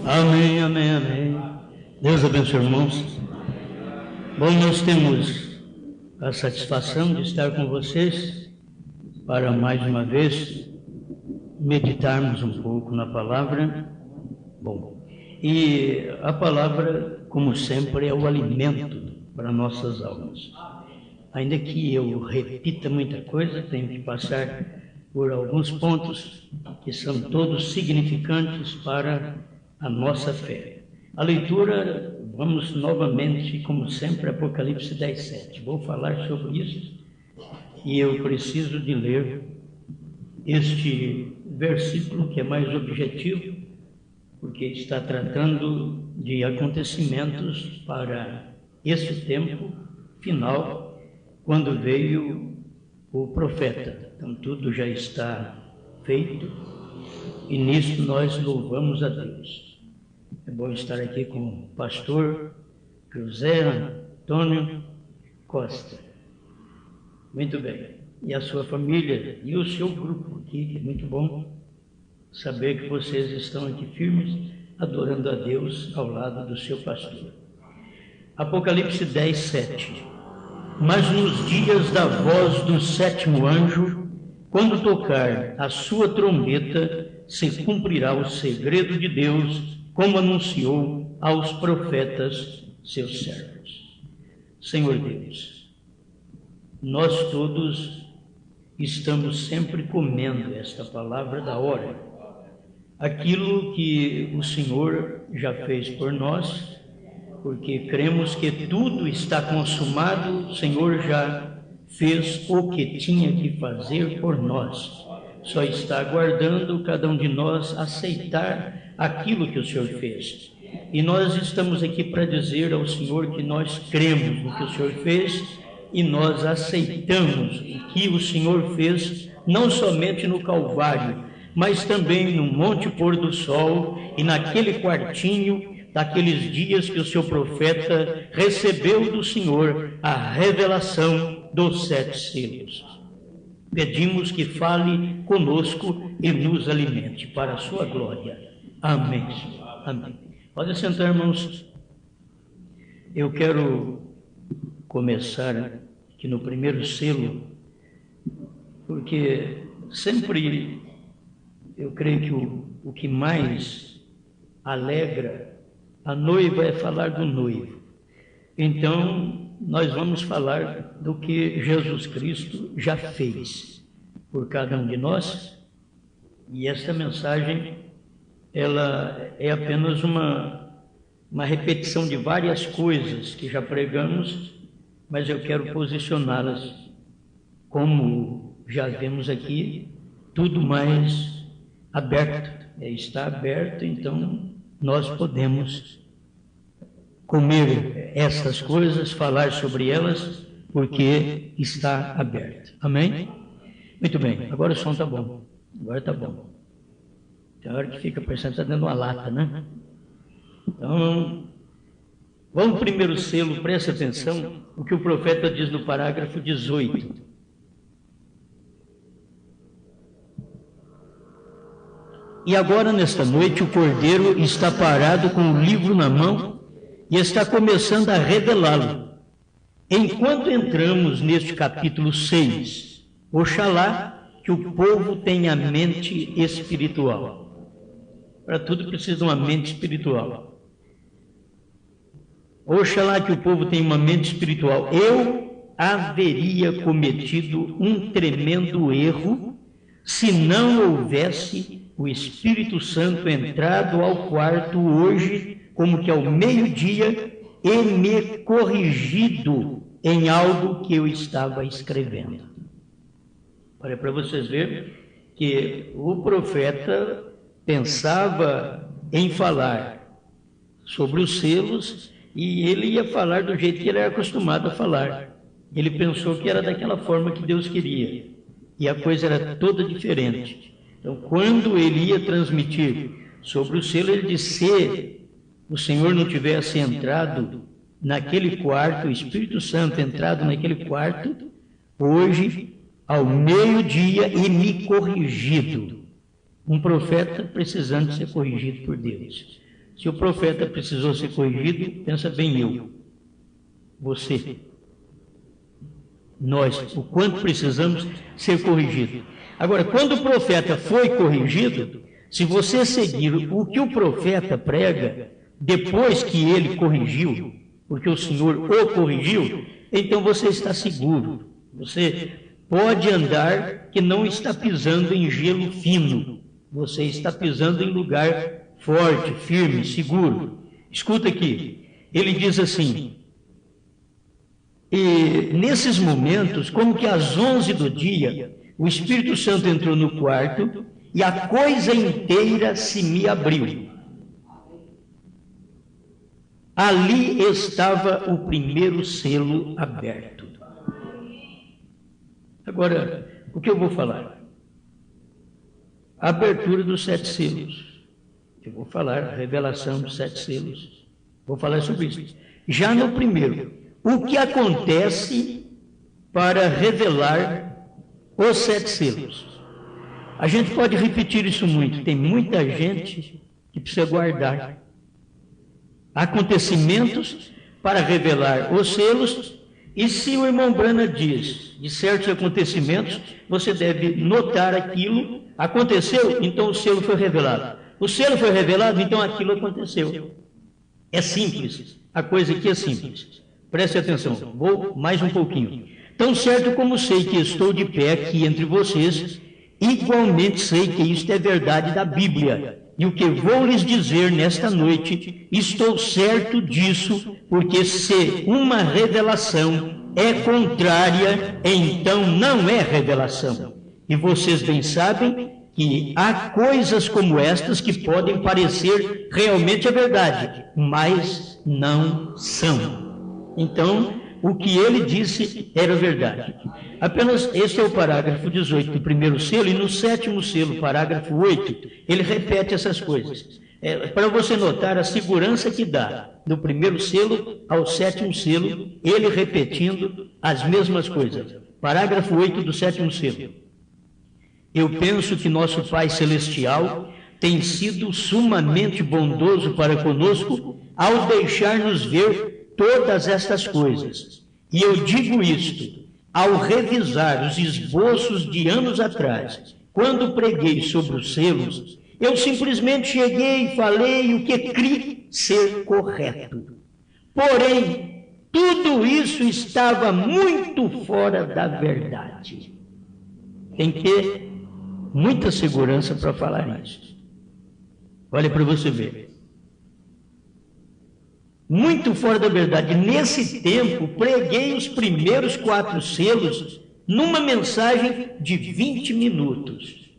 Amém, amém, amém. Deus abençoe, irmãos. Bom, nós temos a satisfação de estar com vocês para mais uma vez meditarmos um pouco na palavra. Bom, e a palavra, como sempre, é o alimento para nossas almas. Ainda que eu repita muita coisa, tenho que passar por alguns pontos que são todos significantes para a nossa fé. A leitura, vamos novamente, como sempre, Apocalipse 10:7. Vou falar sobre isso e eu preciso de ler este versículo que é mais objetivo, porque está tratando de acontecimentos para esse tempo final, quando veio o profeta. Então tudo já está feito e nisso nós louvamos a Deus. É bom estar aqui com o pastor José Antônio Costa. Muito bem. E a sua família e o seu grupo aqui, que é muito bom saber que vocês estão aqui firmes, adorando a Deus ao lado do seu pastor. Apocalipse 10:7. Mas nos dias da voz do sétimo anjo, quando tocar a sua trombeta, se cumprirá o segredo de Deus, como anunciou aos profetas, seus servos. Senhor Deus, nós todos estamos sempre comendo esta palavra da hora. Aquilo que o Senhor já fez por nós, porque cremos que tudo está consumado, o Senhor já fez o que tinha que fazer por nós. Só está aguardando cada um de nós aceitar aquilo que o Senhor fez. E nós estamos aqui para dizer ao Senhor que nós cremos no que o Senhor fez e nós aceitamos o que o Senhor fez, não somente no Calvário, mas também no Monte Pôr do Sol e naquele quartinho daqueles dias que o seu profeta recebeu do Senhor a revelação dos 7 selos. Pedimos que fale conosco e nos alimente para a sua glória. Amém. Amém. Pode sentar, irmãos. Eu quero começar aqui no primeiro selo, porque sempre eu creio que o que mais alegra a noiva é falar do noivo. Então, nós vamos falar do que Jesus Cristo já fez por cada um de nós. E esta mensagem, ela é apenas uma repetição de várias coisas que já pregamos, mas eu quero posicioná-las, como já vemos aqui, tudo mais aberto. Está aberto, então nós podemos comer essas coisas, falar sobre elas, porque está aberto. Amém? Muito bem, agora o som está bom. Agora está bom. Tem hora que fica parecendo que está dando uma lata, né? Então, vamos primeiro selo, preste atenção, o que o profeta diz no parágrafo 18. E agora, nesta noite, o Cordeiro está parado com o livro na mão e está começando a revelá-lo. Enquanto entramos neste capítulo 6, oxalá que o povo tenha mente espiritual. Para tudo precisa de uma mente espiritual. Oxalá que o povo tenha uma mente espiritual. Eu haveria cometido um tremendo erro se não houvesse o Espírito Santo entrado ao quarto hoje, como que ao meio-dia, e me corrigido em algo que eu estava escrevendo. Olha, para vocês verem que o profeta pensava em falar sobre os selos e ele ia falar do jeito que ele era acostumado a falar. Ele pensou que era daquela forma que Deus queria e a coisa era toda diferente. Então, quando ele ia transmitir sobre o selo, ele disse: se o Senhor não tivesse entrado naquele quarto, o Espírito Santo entrado naquele quarto, hoje, ao meio-dia, e me corrigido. Um profeta precisando ser corrigido por Deus. Se o profeta precisou ser corrigido, pensa bem eu, você, nós, o quanto precisamos ser corrigidos. Agora, quando o profeta foi corrigido, se você seguir o que o profeta prega, depois que ele corrigiu, porque o Senhor o corrigiu, então você está seguro. Você pode andar que não está pisando em gelo fino. Você está pisando em lugar forte, firme, seguro. Escuta aqui. Ele diz assim: e nesses momentos, como que às 11 do dia, o Espírito Santo entrou no quarto e a coisa inteira se me abriu. Ali estava o primeiro selo aberto. Agora, o que eu vou falar? A abertura dos 7 selos. Eu vou falar a revelação dos 7 selos. Vou falar sobre isso. Já no primeiro, o que acontece para revelar os 7 selos? A gente pode repetir isso muito. Tem muita gente que precisa guardar acontecimentos para revelar os selos. E se o irmão Brana diz de certos acontecimentos, você deve notar aquilo. Aconteceu, então o selo foi revelado. O selo foi revelado, então aquilo aconteceu. É simples. A coisa aqui é simples. Preste atenção. Vou mais um pouquinho. Tão certo como sei que estou de pé aqui entre vocês, igualmente sei que isto é verdade da Bíblia. E o que vou lhes dizer nesta noite, estou certo disso, porque se uma revelação é contrária, então não é revelação. E vocês bem sabem que há coisas como estas que podem parecer realmente a verdade, mas não são. Então, o que ele disse era verdade. Apenas este é o parágrafo 18 do primeiro selo, e no 7º selo, parágrafo 8, ele repete essas coisas. Para você notar a segurança que dá do primeiro selo ao 7º selo, ele repetindo as mesmas coisas. Parágrafo 8 do 7º selo. Eu penso que nosso Pai Celestial tem sido sumamente bondoso para conosco ao deixar-nos ver todas estas coisas. E eu digo isto, ao revisar os esboços de anos atrás, quando preguei sobre os selos, eu simplesmente cheguei e falei o que criei ser correto. Porém, tudo isso estava muito fora da verdade. Tem que ter muita segurança para falar isso. Olha para você ver. Muito fora da verdade. Nesse tempo, preguei os primeiros 4 selos numa mensagem de 20 minutos.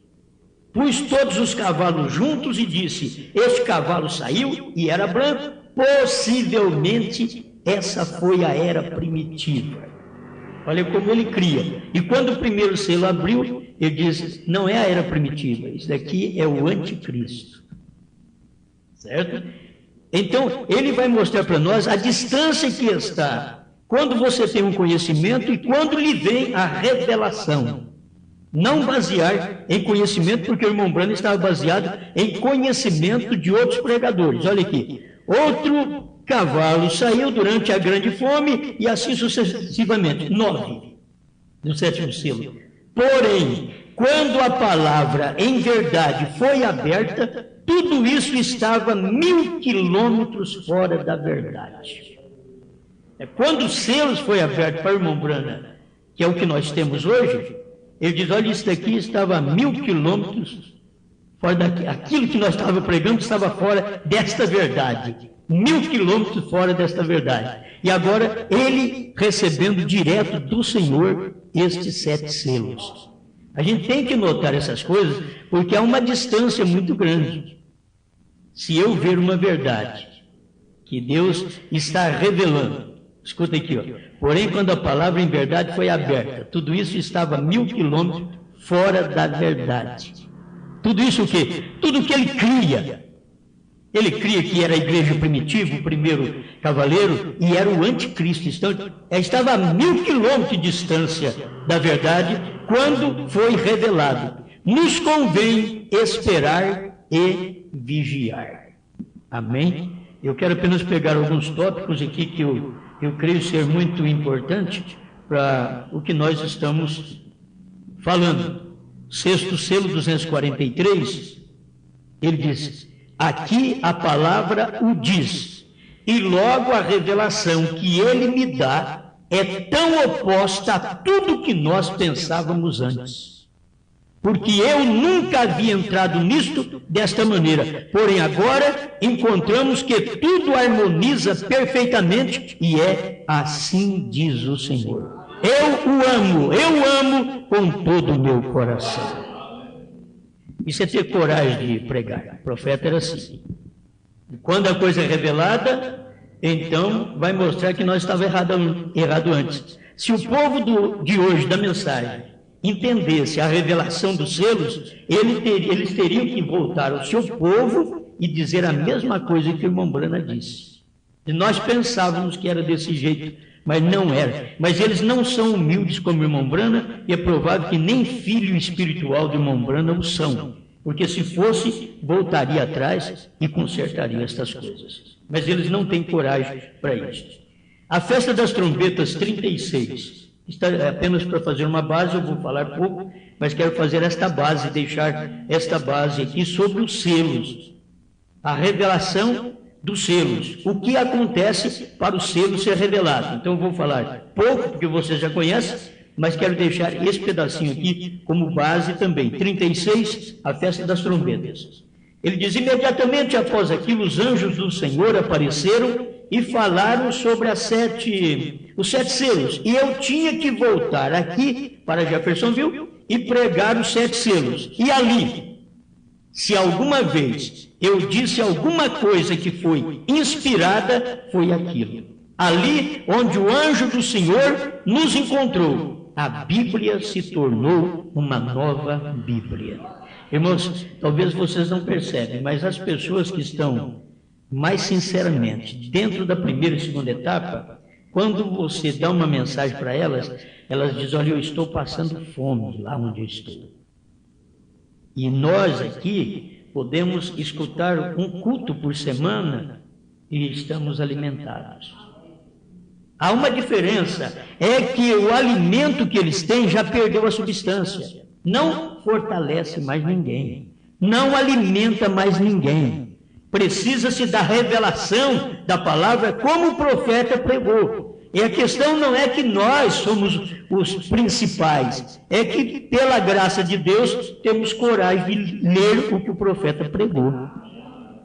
Pus todos os cavalos juntos e disse: este cavalo saiu e era branco. Possivelmente essa foi a era primitiva. Olha como ele cria. E quando o primeiro selo abriu, ele diz: não é a era primitiva, isso daqui é o anticristo. Certo? Então, ele vai mostrar para nós a distância que está quando você tem um conhecimento e quando lhe vem a revelação. Não basear em conhecimento, porque o irmão Brana estava baseado em conhecimento de outros pregadores. Olha aqui. Outro cavalo saiu durante a grande fome e assim sucessivamente. 9 do 7º selo. Porém, quando a palavra em verdade foi aberta, tudo isso estava 1000 quilômetros fora da verdade. Quando os selos foi aberto para o irmão Brana, que é o que nós temos hoje, ele diz: olha, isso daqui estava a 1000 quilômetros fora daqui. Aquilo que nós estávamos pregando estava fora desta verdade. 1000 quilômetros fora desta verdade. E agora ele recebendo direto do Senhor estes 7 selos. A gente tem que notar essas coisas, porque há uma distância muito grande. Se eu ver uma verdade que Deus está revelando, escuta aqui, ó. Porém, quando a palavra em verdade foi aberta, tudo isso estava a 1000 quilômetros fora da verdade. Tudo isso o quê? Tudo que ele cria. Ele cria que era a igreja primitiva, o primeiro cavaleiro, e era o anticristo. Então, estava a 1000 quilômetros de distância da verdade quando foi revelado. Nos convém esperar e vigiar. Amém? Eu quero apenas pegar alguns tópicos aqui que eu creio ser muito importante para o que nós estamos falando. Sexto selo 243, ele diz: aqui a palavra o diz, e logo a revelação que ele me dá é tão oposta a tudo que nós pensávamos antes. Porque eu nunca havia entrado nisto desta maneira. Porém, agora encontramos que tudo harmoniza perfeitamente e é assim diz o Senhor. Eu amo com todo o meu coração. Isso é ter coragem de pregar. O profeta era assim. E quando a coisa é revelada, então vai mostrar que nós estávamos errado antes. Se o povo de hoje, da mensagem, entendesse a revelação dos selos, eles teriam que voltar ao seu povo e dizer a mesma coisa que o irmão Brana disse. E nós pensávamos que era desse jeito, mas não era. Mas eles não são humildes como o irmão Brana, e é provável que nem filho espiritual do irmão Brana o são. Porque se fosse, voltaria atrás e consertaria estas coisas. Mas eles não têm coragem para isso. A festa das trombetas 36. Está apenas para fazer uma base, eu vou falar pouco, mas quero fazer esta base, deixar esta base aqui sobre os selos. A revelação dos selos. O que acontece para o selo ser revelado? Então eu vou falar pouco, porque você já conhece, mas quero deixar esse pedacinho aqui como base também. 36, a festa das trombetas. Ele diz: imediatamente após aquilo, os anjos do Senhor apareceram e falaram sobre os 7 selos. E eu tinha que voltar aqui para Jeffersonville e pregar os 7 selos. E ali, se alguma vez eu disse alguma coisa que foi inspirada, foi aquilo. Ali onde o anjo do Senhor nos encontrou, a Bíblia se tornou uma nova Bíblia. Irmãos, talvez vocês não percebem, mas as pessoas que estão mais sinceramente dentro da primeira e segunda etapa, quando você dá uma mensagem para elas, elas dizem: olha, eu estou passando fome lá onde eu estou. E nós aqui podemos escutar um culto por semana e estamos alimentados. Há uma diferença, é que o alimento que eles têm já perdeu a substância. Não fortalece mais ninguém, não alimenta mais ninguém. Precisa-se da revelação da palavra como o profeta pregou. E a questão não é que nós somos os principais, é que pela graça de Deus temos coragem de ler o que o profeta pregou.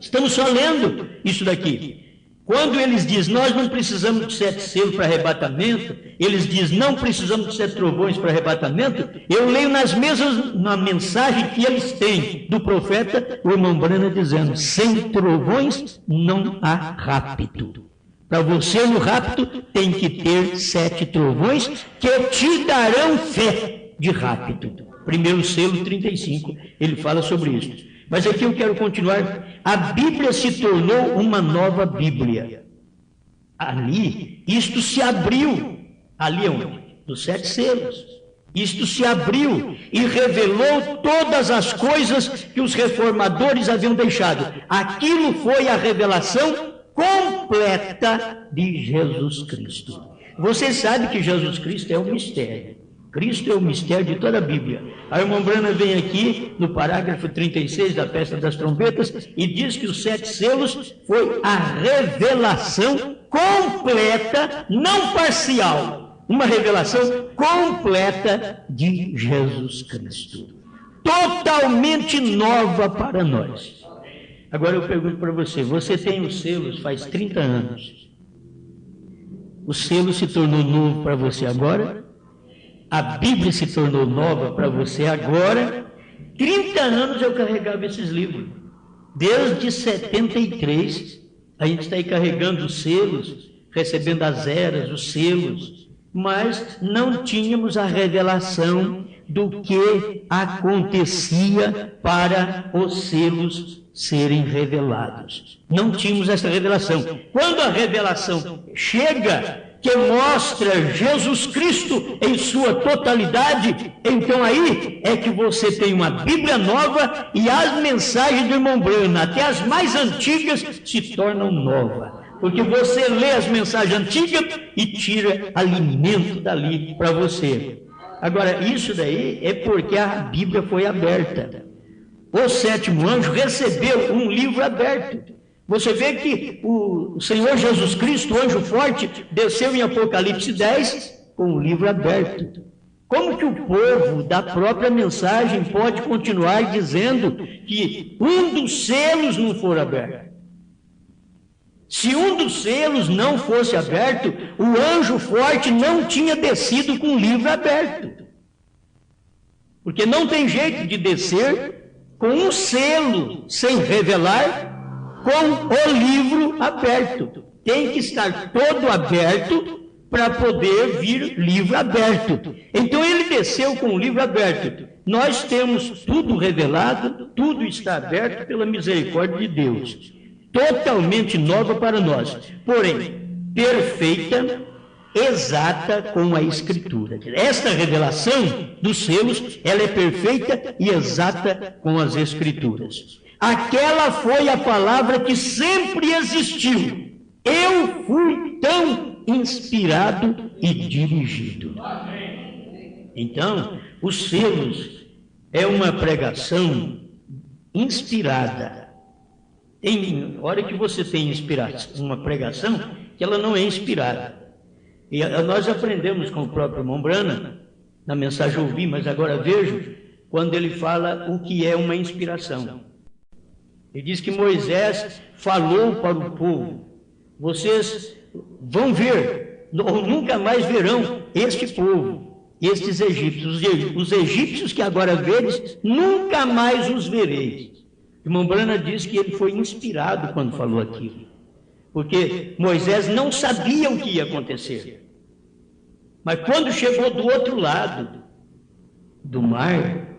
Estamos só lendo isso daqui. Quando eles dizem: nós não precisamos de 7 selos para arrebatamento, eles dizem: não precisamos de 7 trovões para arrebatamento, eu leio na mensagem que eles têm do profeta, o irmão Brana dizendo: sem trovões não há rapto. Para você no rapto tem que ter 7 trovões que te darão fé de rapto. Primeiro selo 35, ele fala sobre isso. Mas aqui eu quero continuar. A Bíblia se tornou uma nova Bíblia. Ali, isto se abriu. Ali onde? Dos 7 selos. Isto se abriu e revelou todas as coisas que os reformadores haviam deixado. Aquilo foi a revelação completa de Jesus Cristo. Você sabe que Jesus Cristo é um mistério. Cristo é o mistério de toda a Bíblia. A irmã Brana vem aqui no parágrafo 36 da festa das trombetas e diz que os 7 selos foi a revelação completa, não parcial, uma revelação completa de Jesus Cristo. Totalmente nova para nós. Agora eu pergunto para você, você tem os selos faz 30 anos. O selo se tornou novo para você agora? A Bíblia se tornou nova para você agora? 30 anos eu carregava esses livros. Desde 73, a gente está aí carregando os selos, recebendo as eras, os selos, mas não tínhamos a revelação do que acontecia para os selos serem revelados. Não tínhamos essa revelação. Quando a revelação chega, que mostra Jesus Cristo em sua totalidade, então aí é que você tem uma Bíblia nova e as mensagens do irmão Brana, até as mais antigas, se tornam novas. Porque você lê as mensagens antigas e tira alimento dali para você. Agora, isso daí é porque a Bíblia foi aberta. O sétimo anjo recebeu um livro aberto. Você vê que o Senhor Jesus Cristo, o anjo forte, desceu em Apocalipse 10 com o livro aberto. Como que o povo da própria mensagem pode continuar dizendo que um dos selos não for aberto? Se um dos selos não fosse aberto, o anjo forte não tinha descido com o livro aberto. Porque não tem jeito de descer com um selo sem revelar, com o livro aberto. Tem que estar todo aberto para poder vir livro aberto. Então ele desceu com o livro aberto. Nós temos tudo revelado, tudo está aberto pela misericórdia de Deus. Totalmente nova para nós. Porém, perfeita, exata com a Escritura. Esta revelação dos selos, ela é perfeita e exata com as Escrituras. Aquela foi a palavra que sempre existiu. Eu fui tão inspirado e dirigido. Então, os selos é uma pregação inspirada. Tem hora que você tem inspiração, uma pregação que ela não é inspirada. E nós aprendemos com o próprio irmão Brana, na mensagem ouvi, mas agora vejo, quando ele fala o que é uma inspiração. Ele diz que Moisés falou para o povo: vocês vão ver, ou nunca mais verão este povo, estes egípcios. Os egípcios que agora veres, nunca mais os vereis. O irmão Brana diz que ele foi inspirado quando falou aquilo, porque Moisés não sabia o que ia acontecer. Mas quando chegou do outro lado do mar,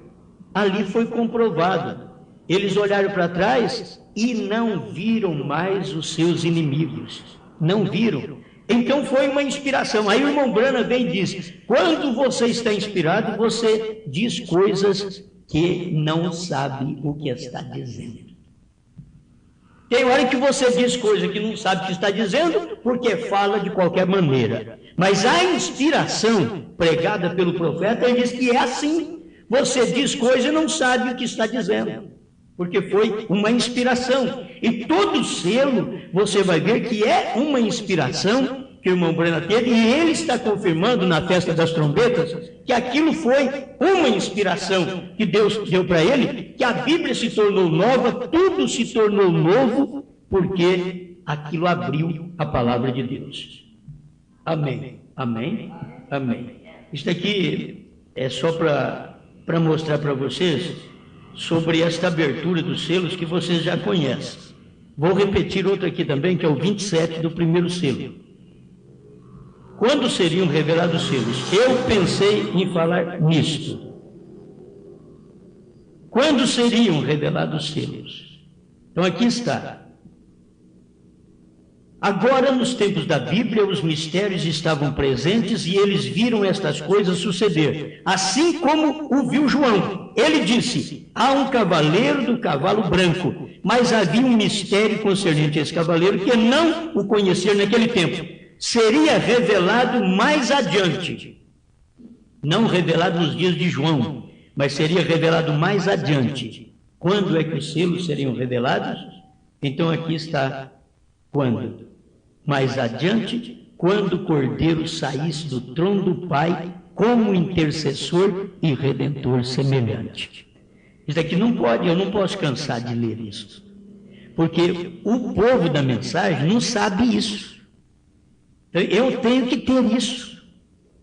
ali foi comprovado. Eles olharam para trás e não viram mais os seus inimigos. Não viram. Então foi uma inspiração. Aí o irmão Brana vem e diz: quando você está inspirado, você diz coisas que não sabe o que está dizendo. Tem hora que você diz coisas que não sabe o que está dizendo, porque fala de qualquer maneira. Mas a inspiração pregada pelo profeta, ele diz que é assim. Você diz coisas e não sabe o que está dizendo, porque foi uma inspiração. E todo selo, você vai ver que é uma inspiração que o irmão Brana teve, e ele está confirmando na festa das trombetas que aquilo foi uma inspiração que Deus deu para ele, que a Bíblia se tornou nova, tudo se tornou novo, porque aquilo abriu a palavra de Deus. Amém, amém, amém. Isso aqui é só para mostrar para vocês sobre esta abertura dos selos que vocês já conhecem. Vou repetir outro aqui também, que é o 27 do primeiro selo. Quando seriam revelados os selos? Eu pensei em falar nisto. Quando seriam revelados os selos? Então aqui está. Agora, nos tempos da Bíblia, os mistérios estavam presentes e eles viram estas coisas suceder, assim como o viu João. Ele disse: há um cavaleiro do cavalo branco, mas havia um mistério concernente a esse cavaleiro que não o conhecer naquele tempo. Seria revelado mais adiante. Não revelado nos dias de João, mas seria revelado mais adiante. Quando é que os selos seriam revelados? Então aqui está quando. Mais adiante, quando o Cordeiro saísse do trono do Pai como intercessor e redentor semelhante. Isso aqui não pode, eu não posso cansar de ler isso. Porque o povo da mensagem não sabe isso. Eu tenho que ter isso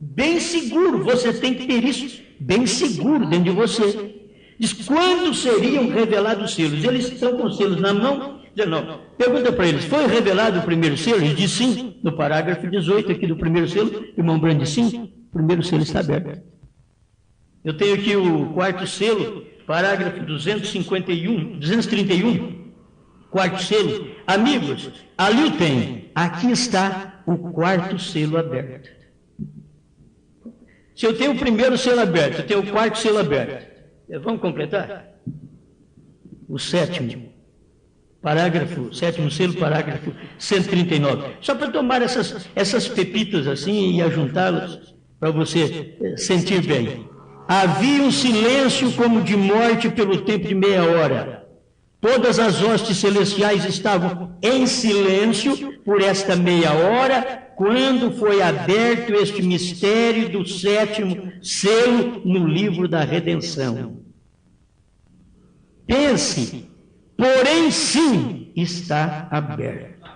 bem seguro, você tem que ter isso bem seguro dentro de você. Diz: quando seriam revelados os selos? Eles estão com os selos na mão? Não. Pergunta para eles: foi revelado o primeiro selo? Eles dizem sim. No parágrafo 18 aqui do primeiro selo, o irmão Brand diz sim, o primeiro selo está aberto. Eu tenho aqui o quarto selo, parágrafo 231, quarto selo. Amigos, ali o tem. Aqui está o quarto selo aberto. Se eu tenho o primeiro selo aberto, eu tenho o quarto selo aberto. Vamos completar? O sétimo selo, parágrafo 139. Só para tomar essas pepitas assim e ajuntá-las para você sentir bem. Havia um silêncio como de morte pelo tempo de meia hora. Todas as hostes celestiais estavam em silêncio por esta meia hora, quando foi aberto este mistério do sétimo selo no livro da redenção. Pense, porém sim está aberto,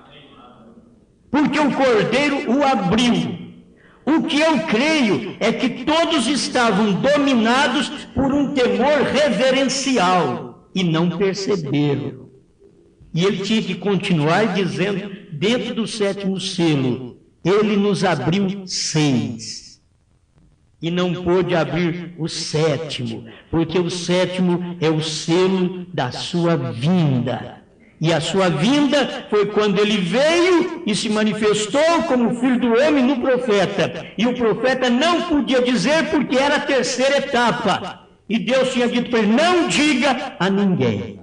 porque o Cordeiro o abriu. O que eu creio é que todos estavam dominados por um temor reverencial e não perceberam. E ele tinha que continuar dizendo, dentro do sétimo selo, ele nos abriu 6. E não pôde abrir o sétimo, porque o sétimo é o selo da sua vinda. E a sua vinda foi quando ele veio e se manifestou como filho do homem no profeta. E o profeta não podia dizer porque era a terceira etapa. E Deus tinha dito para ele, não diga a ninguém.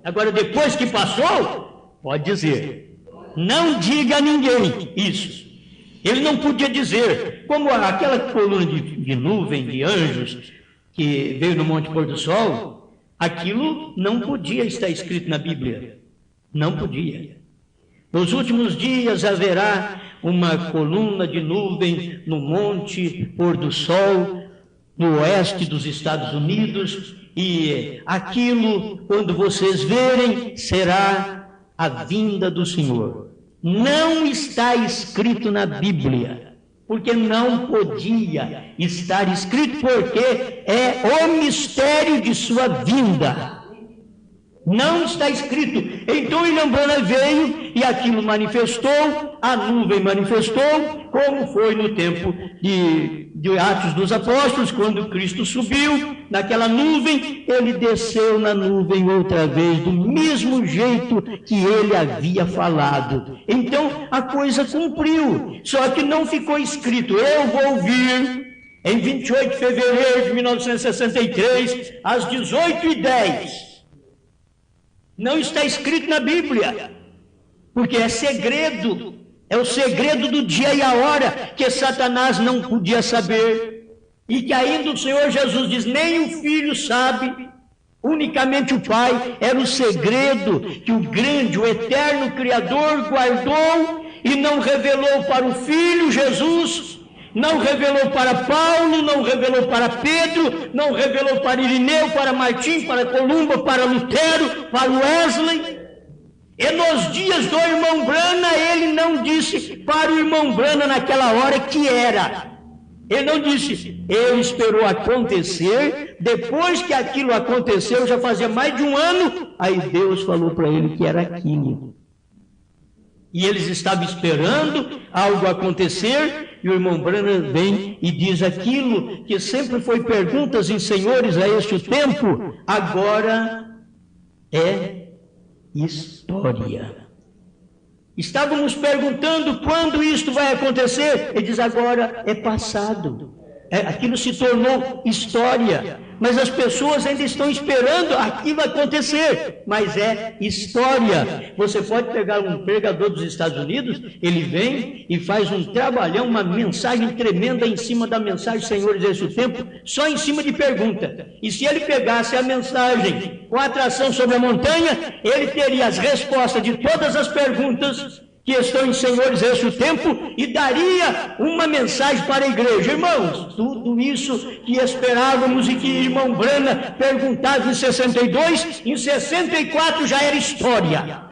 Agora, depois que passou, pode dizer. Não diga a ninguém isso. Ele não podia dizer, como aquela coluna de nuvem, de anjos, que veio no Monte Pôr do Sol, aquilo não podia estar escrito na Bíblia. Não podia. Nos últimos dias haverá uma coluna de nuvem no Monte Pôr do Sol, no oeste dos Estados Unidos, e aquilo, quando vocês verem, será a vinda do Senhor. Não está escrito na Bíblia, porque não podia estar escrito, porque é o mistério de sua vinda. Não está escrito. Então William Branham veio e aquilo manifestou, a nuvem manifestou, como foi no tempo de Atos dos Apóstolos, quando Cristo subiu naquela nuvem, ele desceu na nuvem outra vez, do mesmo jeito que ele havia falado. Então a coisa cumpriu, só que não ficou escrito, eu vou vir em 28 de fevereiro de 1963, às 18h10. Não está escrito na Bíblia, porque é segredo, é o segredo do dia e a hora que Satanás não podia saber, e que ainda o Senhor Jesus diz, nem o Filho sabe, unicamente o Pai. Era o segredo que o grande, o eterno Criador guardou e não revelou para o Filho Jesus, não revelou para Paulo, não revelou para Pedro, não revelou para Irineu, para Martim, para Columba, para Lutero, para Wesley. E nos dias do irmão Branham, ele não disse para o irmão Branham naquela hora que era. Ele não disse, ele esperou acontecer, depois que aquilo aconteceu, já fazia mais de um ano, aí Deus falou para ele que era aquilo. E eles estavam esperando algo acontecer, e o irmão Branham vem e diz aquilo que sempre foi perguntas em senhores a este tempo, agora é história. Estávamos perguntando quando isto vai acontecer, ele diz agora é passado. Aquilo se tornou história, mas as pessoas ainda estão esperando aquilo acontecer, mas é história. Você pode pegar um pregador dos Estados Unidos, ele vem e faz um trabalhão, uma mensagem tremenda em cima da mensagem Senhores desse tempo, só em cima de pergunta. E se ele pegasse a mensagem com a atração sobre a montanha, ele teria as respostas de todas as perguntas que estão em Senhores esse tempo, e daria uma mensagem para a igreja. Irmãos, tudo isso que esperávamos e que irmão Branham perguntava em 62, em 64 já era história.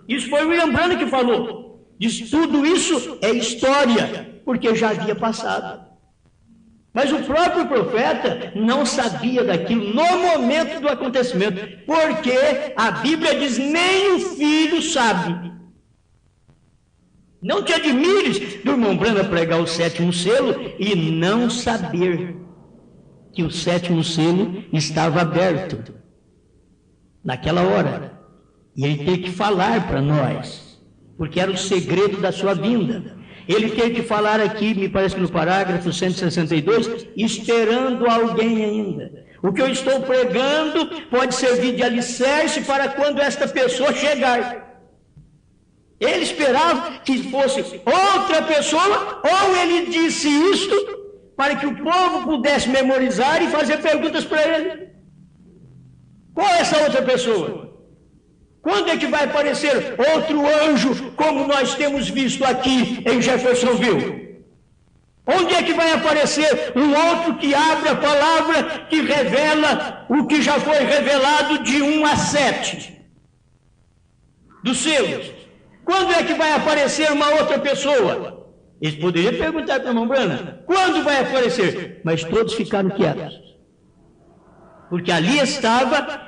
Isso foi o William Branham que falou. Diz, tudo isso é história, porque já havia passado. Mas o próprio profeta não sabia daquilo no momento do acontecimento, porque a Bíblia diz, nem o filho sabe. Não te admires do irmão Branham pregar o sétimo selo e não saber que o sétimo selo estava aberto naquela hora. E ele tem que falar para nós. porque era o segredo da sua vinda. Ele tem que falar aqui, me parece que no parágrafo 162, esperando alguém ainda. O que eu estou pregando pode servir de alicerce para quando esta pessoa chegar. Ele esperava que fosse outra pessoa, ou ele disse isto para que o povo pudesse memorizar e fazer perguntas para ele. Qual é essa outra pessoa? Quando é que vai aparecer outro anjo, como nós temos visto aqui em Jeffersonville? Onde é que vai aparecer um outro que abre a palavra, que revela o que já foi revelado de 1 a 7 dos selos? Quando é que vai aparecer uma outra pessoa? Eles poderiam perguntar para a irmã Brana, quando vai aparecer? Mas todos ficaram quietos. Porque ali estava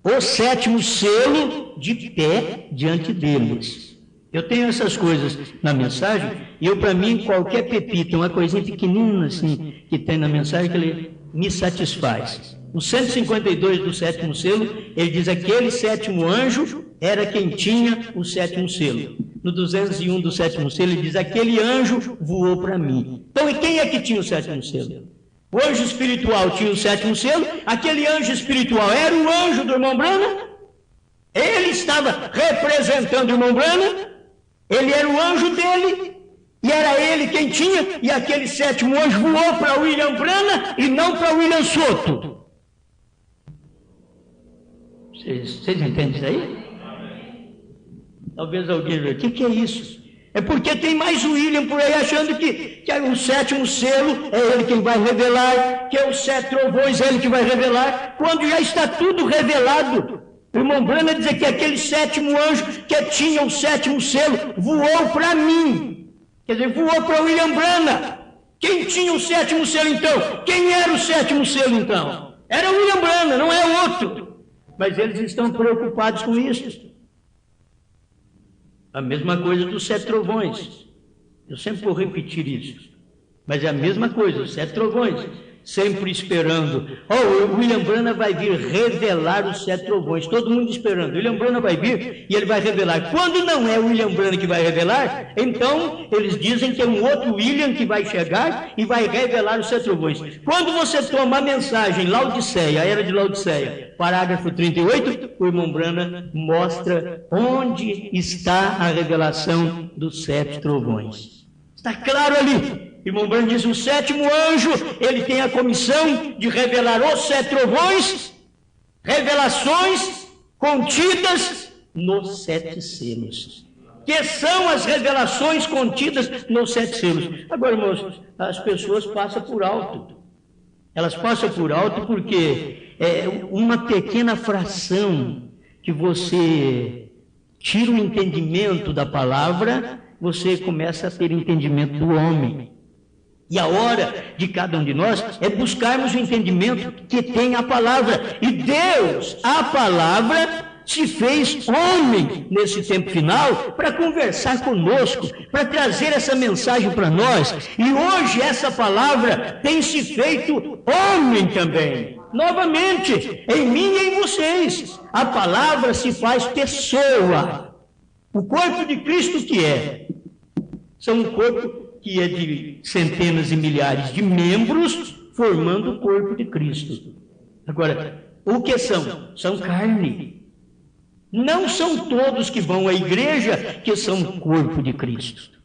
o 7º selo de pé diante deles. Eu tenho essas coisas na mensagem, e para mim, qualquer pepita, uma coisinha pequenina assim, que tem na mensagem, que ele me satisfaz. No 152 do 7º selo, ele diz: aquele 7º anjo era quem tinha o 7º selo. No 201 do 7º selo, ele diz: aquele anjo voou para mim. Então, e quem é que tinha o 7º selo? O anjo espiritual tinha o 7º selo. Aquele anjo espiritual era o anjo do irmão Brana. Ele estava representando o irmão Brana. Ele era o anjo dele. E era ele quem tinha. E aquele 7º anjo voou para William Brana e não para William Soto. Vocês entendem isso aí? Talvez alguém veja, o que é isso? É porque tem mais o William por aí achando que o 7º selo é ele quem vai revelar, que é os 7 trovões é ele que vai revelar, quando já está tudo revelado. O irmão Brana diz que aquele 7º anjo que tinha o 7º selo voou para mim. Quer dizer, voou para William Brana. Quem tinha o 7º selo então? Quem era o 7º selo então? Era William Brana, não é outro. Mas eles estão preocupados com isso. A mesma coisa dos 7 trovões. Eu sempre vou repetir isso. Mas é a mesma coisa, os 7 trovões. Sempre esperando. O William Brana vai vir revelar os 7 trovões. Todo mundo esperando. William Brana vai vir e ele vai revelar. Quando não é o William Brana que vai revelar, então eles dizem que é um outro William que vai chegar e vai revelar os 7 trovões. Quando você toma a mensagem Laodiceia, a era de Laodiceia, parágrafo 38, o irmão Brana mostra onde está a revelação dos 7 trovões. Está claro ali. Irmão Brana diz: o 7º anjo, ele tem a comissão de revelar os 7 trovões, revelações contidas nos 7 selos. Que são as revelações contidas nos 7 selos? Agora, irmãos, as pessoas passam por alto. Elas passam por alto porque é uma pequena fração que você tira o entendimento da palavra, você começa a ter entendimento do homem. E a hora de cada um de nós é buscarmos o entendimento que tem a palavra. E Deus, a palavra, se fez homem nesse tempo final para conversar conosco, para trazer essa mensagem para nós. E hoje essa palavra tem se feito homem também. Novamente, em mim e em vocês. A palavra se faz pessoa. O corpo de Cristo que é? São um corpo que é de centenas e milhares de membros, formando o corpo de Cristo. Agora, o que são? São carne. Não são todos que vão à igreja que são o corpo de Cristo.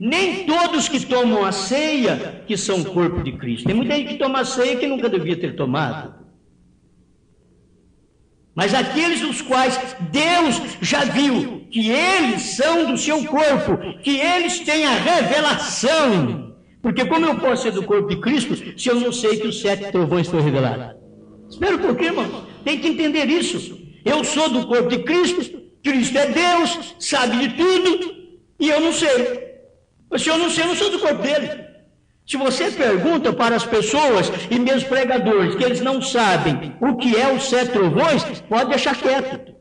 Nem todos que tomam a ceia que são o corpo de Cristo. Tem muita gente que toma a ceia que nunca devia ter tomado. Mas aqueles dos quais Deus já viu que eles são do seu corpo, que eles têm a revelação. Porque como eu posso ser do corpo de Cristo se eu não sei que os 7 trovões foram revelados? Espera um pouquinho, irmão. Tem que entender isso. Eu sou do corpo de Cristo, Cristo é Deus, sabe de tudo, e eu não sei. Se eu não sei, eu não sou do corpo dele. Se você pergunta para as pessoas, e mesmo pregadores, que eles não sabem o que é os 7 trovões, pode deixar quieto.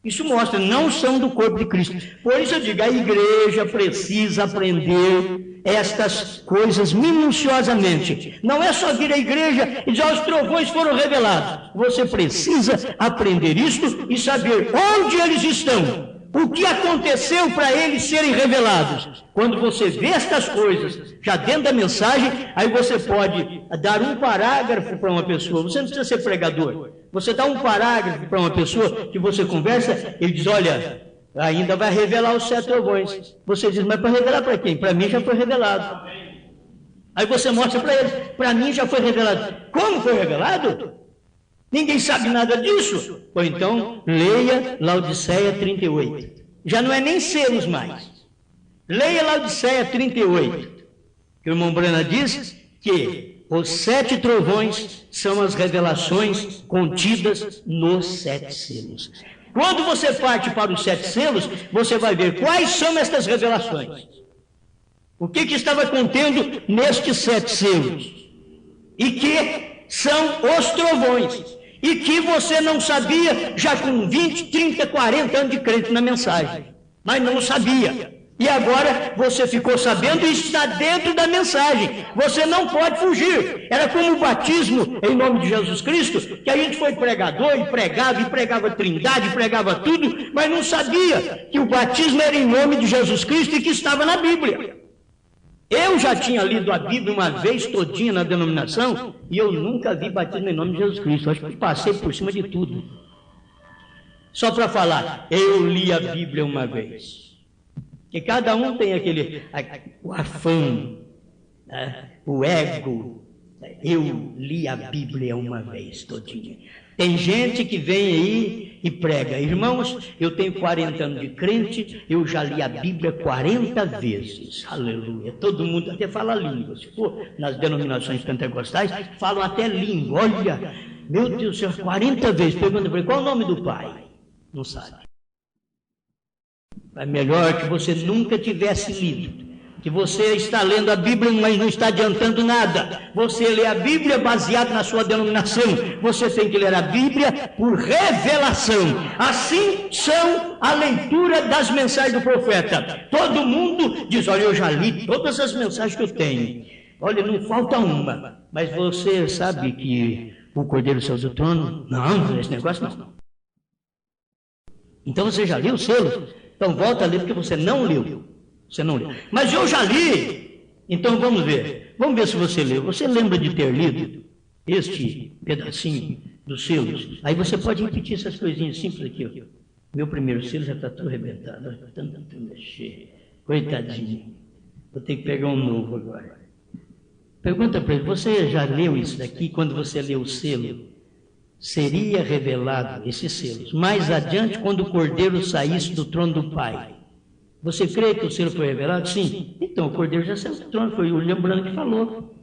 Isso mostra, não são do corpo de Cristo. Por isso eu digo, a igreja precisa aprender estas coisas minuciosamente. Não é só vir à igreja e dizer, os trovões foram revelados. Você precisa aprender isso e saber onde eles estão. O que aconteceu para eles serem revelados? Quando você vê estas coisas já dentro da mensagem, aí você pode dar um parágrafo para uma pessoa. Você não precisa ser pregador. Você dá um parágrafo para uma pessoa que você conversa, ele diz, olha, ainda vai revelar os 7 trovões. Você diz, mas para revelar para quem? Para mim já foi revelado. Aí você mostra para eles, para mim já foi revelado. Como foi revelado? Ninguém sabe nada disso. Ou então, leia Laodiceia 38. Já não é nem selos mais. Leia Laodiceia 38. Que o irmão Brana diz que os 7 trovões são as revelações contidas nos 7 selos. Quando você parte para os 7 selos, você vai ver quais são estas revelações. O que estava contendo nestes 7 selos? E que são os trovões. E que você não sabia já com 20, 30, 40 anos de crente na mensagem. Mas não sabia. E agora você ficou sabendo e está dentro da mensagem. Você não pode fugir. Era como o batismo em nome de Jesus Cristo, que a gente foi pregador e pregava trindade, pregava tudo, mas não sabia que o batismo era em nome de Jesus Cristo e que estava na Bíblia. Eu já tinha lido a Bíblia uma vez todinha na denominação e eu nunca vi batismo em nome de Jesus Cristo. Acho que passei por cima de tudo. Só para falar, eu li a Bíblia uma vez. Que cada um tem o afã, o ego. Eu li a Bíblia uma vez todinha. Tem gente que vem aí e prega, irmãos, eu tenho 40 anos de crente, eu já li a Bíblia 40 vezes, aleluia. Todo mundo até fala língua, se for nas denominações pentecostais, falam até língua. Olha, meu Deus do céu, 40 vezes. Pergunta para ele, qual é o nome do pai? Não sabe. É melhor que você nunca tivesse lido. Que você está lendo a Bíblia, mas não está adiantando nada. Você lê a Bíblia baseado na sua denominação. Você tem que ler a Bíblia por revelação. Assim são a leitura das mensagens do profeta. Todo mundo diz, olha, eu já li todas as mensagens que eu tenho. Olha, não falta uma. Mas você sabe que o Cordeiro saiu do trono? Não, esse negócio não. Então você já leu o selo? Então volta a ler porque você não leu. Você não leu. Mas eu já li. Então vamos ver. Vamos ver se você leu. Você lembra de ter lido este pedacinho dos selos? Aí você pode repetir essas coisinhas simples aqui. Ó. Meu primeiro selo já está tudo arrebentado. Tanto mexer. Coitadinho. Vou ter que pegar um novo agora. Pergunta para ele, você já leu isso daqui? Quando você leu o selo, seria revelado esses selos mais adiante quando o Cordeiro saísse do trono do Pai. Você crê que o selo foi revelado? Sim. Então o Cordeiro já saiu do trono, foi o William Branham que falou.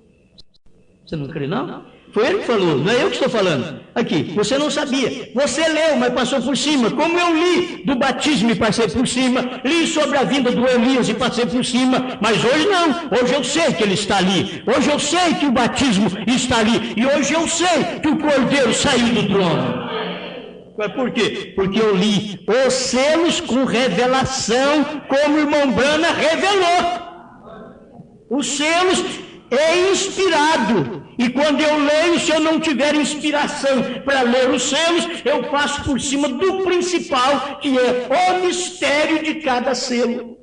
Você não crê não? Foi ele que falou, não é eu que estou falando. Aqui, você não sabia. Você leu, mas passou por cima. Como eu li do batismo e passei por cima, li sobre a vinda do Elias e passei por cima, mas hoje não. Hoje eu sei que ele está ali. Hoje eu sei que o batismo está ali. E hoje eu sei que o Cordeiro saiu do trono. Por quê? Porque eu li os selos com revelação, como o irmão Brana revelou. Os selos é inspirado. E quando eu leio, se eu não tiver inspiração para ler os selos, eu passo por cima do principal, que é o mistério de cada selo.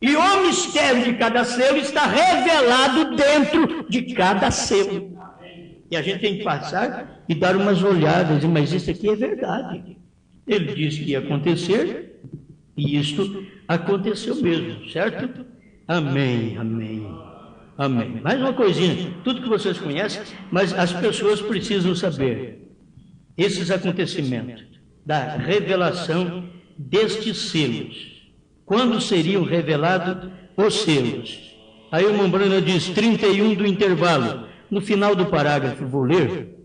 E o mistério de cada selo está revelado dentro de cada selo. E a gente tem que passar e dar umas olhadas, mas isso aqui é verdade. Ele disse que ia acontecer, e isto aconteceu mesmo, certo? Amém, amém, amém. Mais uma coisinha, tudo que vocês conhecem, mas as pessoas precisam saber esses acontecimentos, da revelação destes selos. Quando seriam revelados os selos? Aí o irmão Brana diz 31 do intervalo. No final do parágrafo, vou ler,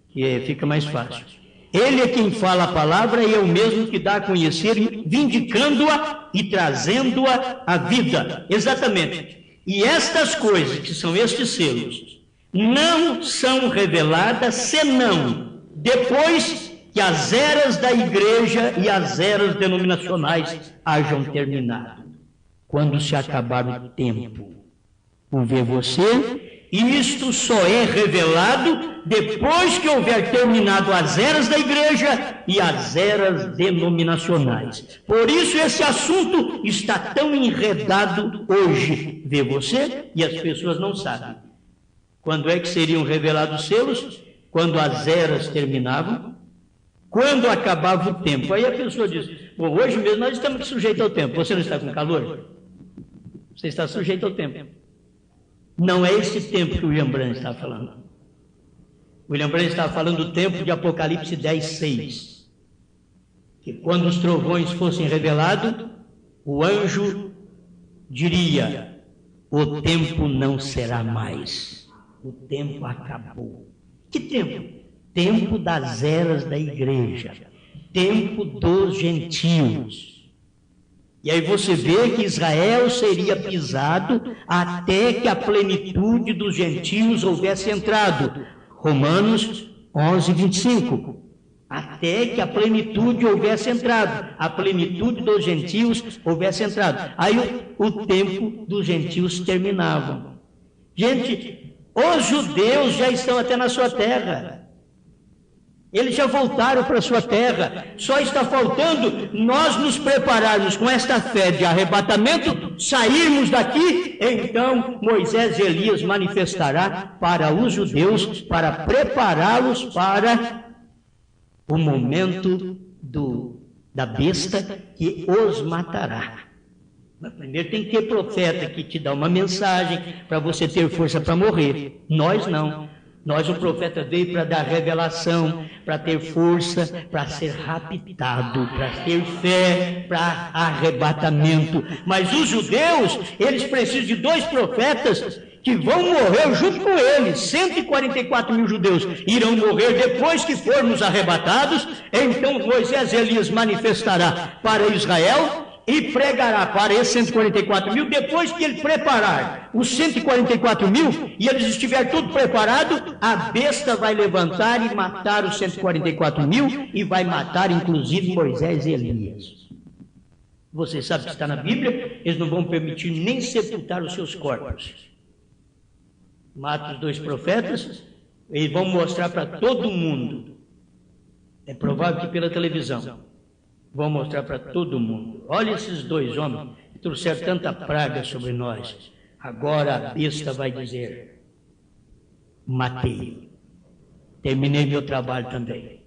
que fica mais fácil. Ele é quem fala a palavra e é o mesmo que dá a conhecer, vindicando-a e trazendo-a à vida. Exatamente. E estas coisas, que são estes selos, não são reveladas senão depois que as eras da igreja e as eras denominacionais hajam terminado. Quando se acabar o tempo. Por ver você E isto só é revelado depois que houver terminado as eras da igreja e as eras denominacionais. Por isso esse assunto está tão enredado hoje. Vê você? E as pessoas não sabem. Quando é que seriam revelados os selos? Quando as eras terminavam, quando acabava o tempo. Aí a pessoa diz, bom, hoje mesmo nós estamos sujeitos ao tempo. Você não está com calor? Você está sujeito ao tempo. Não é esse tempo que o William Branham está falando. O William Branham está falando do tempo de Apocalipse 10:6. Que quando os trovões fossem revelados, o anjo diria, o tempo não será mais. O tempo acabou. Que tempo? Tempo das eras da igreja. Tempo dos gentios. E aí você vê que Israel seria pisado até que a plenitude dos gentios houvesse entrado. Romanos 11:25. Até que a plenitude houvesse entrado. A plenitude dos gentios houvesse entrado. Aí o tempo dos gentios terminava. Gente, os judeus já estão até na sua terra. Eles já voltaram para a sua terra. Só está faltando nós nos prepararmos com esta fé de arrebatamento, sairmos daqui. Então Moisés e Elias manifestará para os judeus, para prepará-los para o momento da besta que os matará. Mas primeiro tem que ter profeta que te dá uma mensagem para você ter força para morrer. Nós não. Nós, o profeta veio para dar revelação, para ter força, para ser raptado, para ter fé, para arrebatamento. Mas os judeus, eles precisam de 2 profetas que vão morrer junto com eles. 144 mil judeus irão morrer depois que formos arrebatados. Então Moisés e Elias manifestará para Israel e pregará para esses 144 mil, depois que ele preparar os 144 mil, e eles estiverem tudo preparado, a besta vai levantar e matar os 144 mil, e vai matar inclusive Moisés e Elias. Você sabe que está na Bíblia, eles não vão permitir nem sepultar os seus corpos. Mata os 2 profetas, e vão mostrar para todo mundo. É provável que pela televisão. Vão mostrar para todo mundo. Olha esses 2 homens que trouxeram tanta praga sobre nós. Agora a besta vai dizer, matei. Terminei meu trabalho também.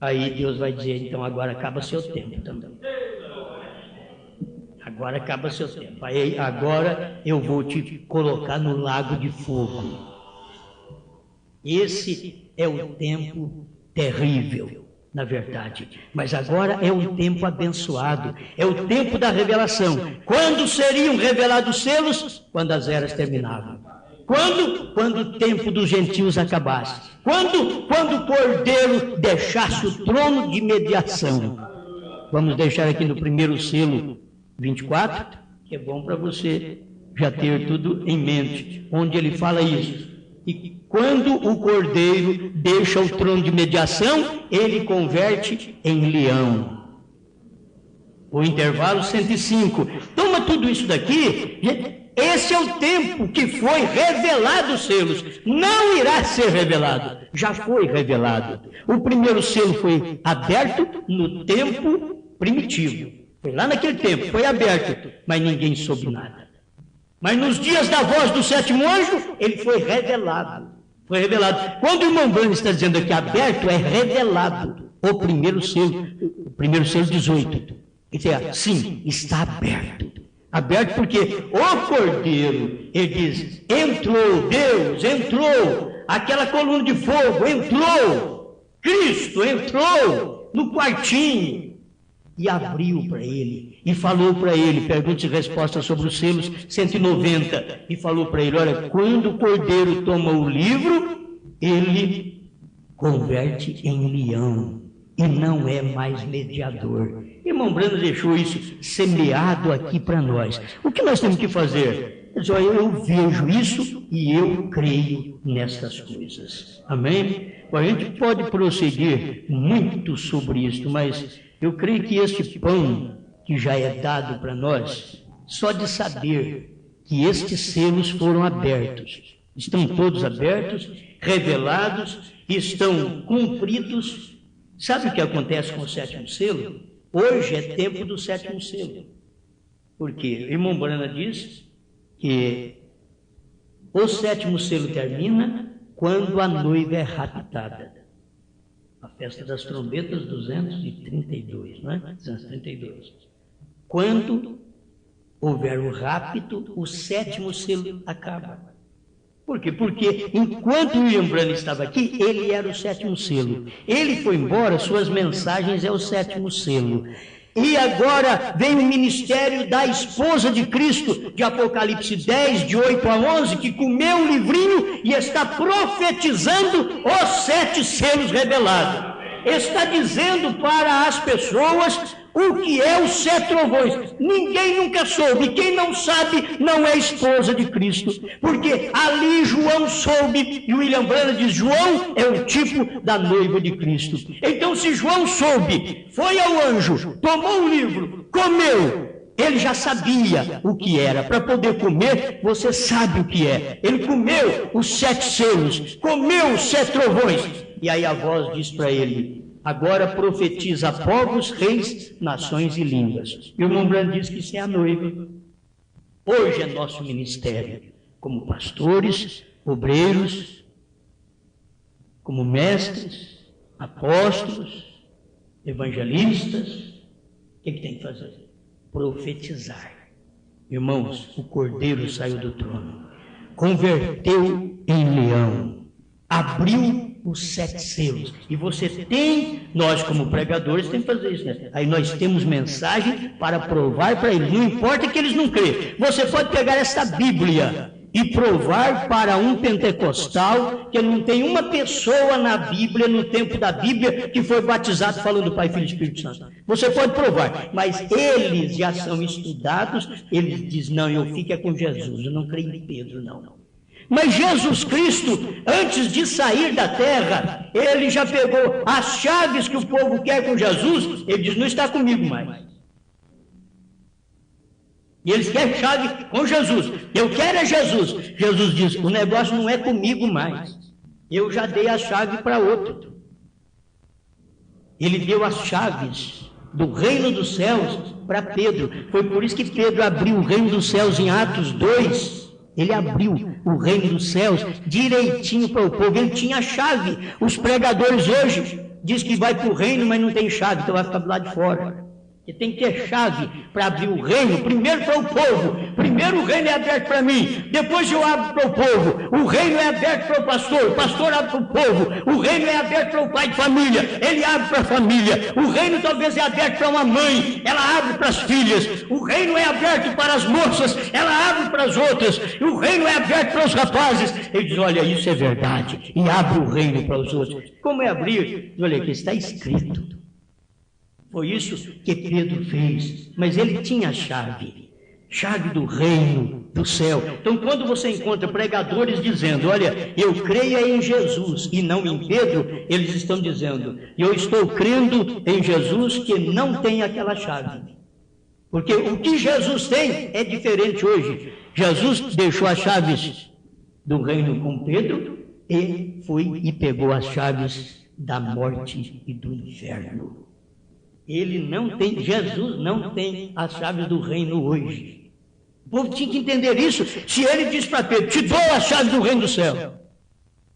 Aí Deus vai dizer, então agora acaba seu tempo também. Agora acaba seu tempo. Aí agora eu vou te colocar no lago de fogo. Esse é o tempo terrível. Na verdade, mas agora é um tempo abençoado, é o tempo da revelação. Quando seriam revelados os selos? Quando as eras terminavam. Quando o tempo dos gentios acabasse. Quando o Cordeiro deixasse o trono de mediação. Vamos deixar aqui no primeiro selo 24, que é bom para você já ter tudo em mente, onde ele fala isso. E quando o Cordeiro deixa o trono de mediação, ele converte em leão. O intervalo 105. Toma tudo isso daqui. Esse é o tempo que foi revelado os selos. Não irá ser revelado. Já foi revelado. O primeiro selo foi aberto no tempo primitivo. Foi lá naquele tempo, foi aberto, mas ninguém soube nada. Mas nos dias da voz do 7º anjo, ele foi revelado. Foi revelado. Quando o irmão Branham está dizendo aqui aberto, é revelado. O primeiro selo 18. Sim, está aberto. Aberto porque o Cordeiro, ele diz, entrou, Deus entrou, aquela coluna de fogo entrou, Cristo entrou no quartinho. E abriu para ele, e falou para ele, perguntas e respostas sobre os selos 190, e falou para ele, olha, quando o Cordeiro toma o livro, ele converte em leão, e não é mais mediador. Irmão Branham deixou isso semeado aqui para nós. O que nós temos que fazer? Eu vejo isso e eu creio nestas coisas. Amém? Bom, a gente pode prosseguir muito sobre isso, mas eu creio que este pão que já é dado para nós, só de saber que estes selos foram abertos, Estão todos abertos, revelados, estão cumpridos. Sabe o que acontece com o sétimo selo? Hoje é tempo do sétimo selo. Porque o irmão Brana diz que o sétimo selo termina quando a noiva é raptada. A festa das trombetas 232, não é? 232. Quando houver o rapto, o sétimo selo acaba. Por quê? Porque enquanto William Branham estava aqui, ele era o sétimo selo. Ele foi embora, suas mensagens é o sétimo selo. E agora vem o ministério da esposa de Cristo, de Apocalipse 10, de 8 a 11, que comeu o livrinho e está profetizando os 7 selos revelados. Está dizendo para as pessoas o que é os 7 trovões. Ninguém nunca soube. Quem não sabe não é esposa de Cristo. Porque ali João soube, e William Branham diz, João é o tipo da noiva de Cristo. Então se João soube, foi ao anjo, tomou o livro, comeu, ele já sabia o que era. Para poder comer, você sabe o que é. Ele comeu os 7 selos, comeu os 7 trovões. E aí a voz diz para ele, agora profetiza a povos, reis, nações e línguas. E o irmão Branham diz que isso é a noiva. Hoje é nosso ministério, como pastores, obreiros, como mestres, apóstolos, evangelistas. O que tem que fazer? Profetizar. Irmãos, o cordeiro saiu do trono, converteu em leão, abriu os 7 selos. E você tem, nós como pregadores temos que fazer isso, né? Aí nós temos mensagem para provar para eles. Não importa que eles não crêem. Você pode pegar essa Bíblia e provar para um pentecostal que não tem uma pessoa na Bíblia, no tempo da Bíblia, que foi batizado falando Pai, Filho e Espírito Santo. Você pode provar, mas eles já são estudados, eles dizem, não, eu fico com Jesus, eu não creio em Pedro, não. Mas Jesus Cristo, antes de sair da terra, ele já pegou as chaves que o povo quer com Jesus, ele diz, não está comigo mais. E eles querem chave com Jesus. Eu quero é Jesus. Jesus diz, o negócio não é comigo mais. Eu já dei a chave para outro. Ele deu as chaves do reino dos céus para Pedro. Foi por isso que Pedro abriu o reino dos céus em Atos 2. Ele abriu o reino dos céus direitinho para o povo. Ele tinha a chave. Os pregadores hoje dizem que vai para o reino, mas não tem chave, então vai ficar do lado de fora. Porque tem que ter chave para abrir o reino, primeiro para o povo. Primeiro o reino é aberto para mim, depois eu abro para o povo. O reino é aberto para o pastor abre para o povo. O reino é aberto para o pai de família, ele abre para a família. O reino talvez é aberto para uma mãe, ela abre para as filhas. O reino é aberto para as moças, ela abre para as outras. O reino é aberto para os rapazes. Ele diz, olha, isso é verdade, e abre o reino para os outros. Como é abrir? Olha, aqui está escrito. Foi isso que Pedro fez, mas ele tinha a chave do reino do céu. Então, quando você encontra pregadores dizendo, olha, eu creio em Jesus e não em Pedro, eles estão dizendo, eu estou crendo em Jesus que não tem aquela chave. Porque o que Jesus tem é diferente hoje. Jesus deixou as chaves do reino com Pedro e foi e pegou as chaves da morte e do inferno. Ele não tem, Jesus não tem as chaves do reino hoje. O povo tinha que entender isso. Se ele diz para Pedro, te dou as chaves do reino do céu.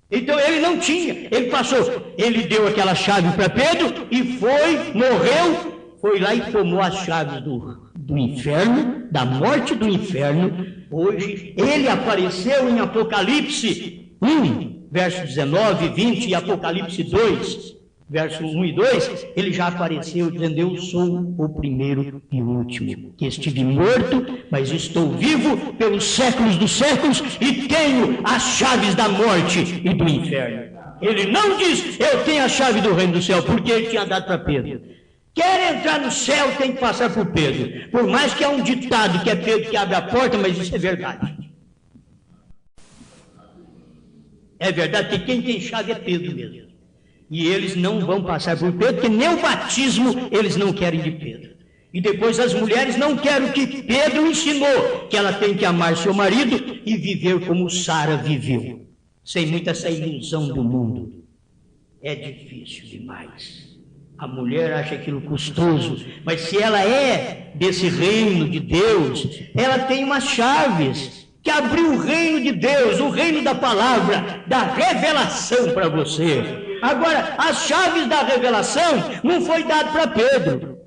Então ele não tinha, ele passou, ele deu aquela chave para Pedro e foi, morreu, foi lá e tomou as chaves do inferno, da morte do inferno. Hoje ele apareceu em Apocalipse 1, verso 19, 20 e Apocalipse 2. Verso 1 e 2, ele já apareceu dizendo, eu sou o primeiro e o último, que estive morto, mas estou vivo pelos séculos dos séculos e tenho as chaves da morte e do inferno. Ele não diz, eu tenho a chave do reino do céu, porque ele tinha dado para Pedro. Quer entrar no céu, tem que passar por Pedro. Por mais que é um ditado que é Pedro que abre a porta, mas isso é verdade. É verdade que quem tem chave é Pedro mesmo. E eles não vão passar por Pedro, porque nem o batismo eles não querem de Pedro. E depois as mulheres não querem o que Pedro ensinou, que ela tem que amar seu marido e viver como Sara viveu. Sem muita essa ilusão do mundo. É difícil demais. A mulher acha aquilo custoso, mas se ela é desse reino de Deus, ela tem umas chaves que abriu o reino de Deus, o reino da palavra, da revelação para você. Agora, as chaves da revelação não foi dado para Pedro,